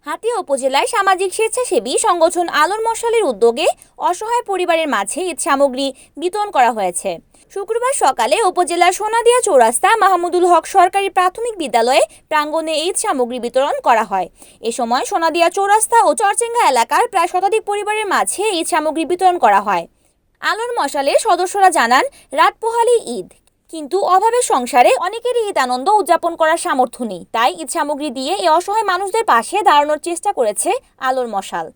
হাতিয়া উপজেলায় সামাজিক স্বেচ্ছাসেবী সংগঠন আলোর মশালের উদ্যোগে অসহায় পরিবারের মাঝে ঈদ সামগ্রী বিতরণ করা হয়েছে। শুক্রবার সকালে উপজেলার সোনাদিয়া চৌরাস্তা মাহমুদুল হক সরকারি প্রাথমিক বিদ্যালয়ে প্রাঙ্গণে ঈদ সামগ্রী বিতরণ করা হয়। এ সময় সোনাদিয়া চৌরাস্তা ও চরচেঙ্গা এলাকার প্রায় শতাধিক পরিবারের মাঝে ঈদ সামগ্রী বিতরণ করা হয়। আলোর মশালের সদস্যরা জানান, রাত পোহালেই ঈদ, কিন্তু অভাবের সংসারে অনেকেরই ঈদ আনন্দ উদযাপন করার সামর্থ্য নেই। তাই ঈদ সামগ্রী দিয়ে এই অসহায় মানুষদের পাশে দাঁড়ানোর চেষ্টা করেছে আলোর মশাল।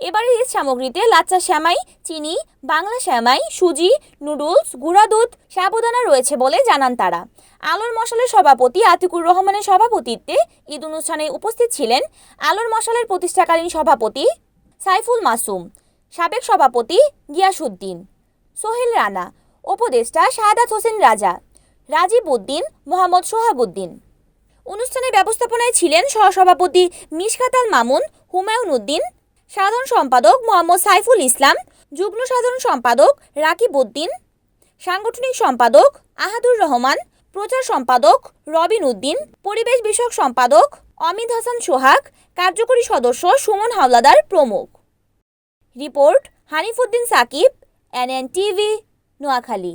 এবারের ঈদ সামগ্রীতে লাচ্চা সেমাই, চিনি, বাংলা সেমাই, সুজি, নুডলস, গুঁড়া দুধ, সাবুদানা রয়েছে বলে জানান তারা। আলোর মশালের সভাপতি আতিকুর রহমানের সভাপতিত্বে ঈদ অনুষ্ঠানে উপস্থিত ছিলেন আলোর মশালের প্রতিষ্ঠাকালীন সভাপতি সাইফুল মাসুম, সাবেক সভাপতি গিয়াসউদ্দিন, সোহেল রানা, উপদেষ্টা শাহাদাত হোসেন রাজা, রাজীব উদ্দিন, মোহাম্মদ সোহাবুদ্দিন। অনুষ্ঠানে ব্যবস্থাপনায় ছিলেন সহসভাপতি মিশকাত আল মামুন, হুমায়ুন উদ্দিন, সাধারণ সম্পাদক মোহাম্মদ সাইফুল ইসলাম, যুগ্ম সাধারণ সম্পাদক রাকিব উদ্দিন, সাংগঠনিক সম্পাদক আহাদুর রহমান, প্রচার সম্পাদক রবিন উদ্দিন, পরিবেশ বিষয়ক সম্পাদক অমিত হাসান সোহাগ, কার্যকরী সদস্য সুমন হাওলাদার প্রমুখ। Report Hanif Uddin Sakib, NN TV, Noakhali.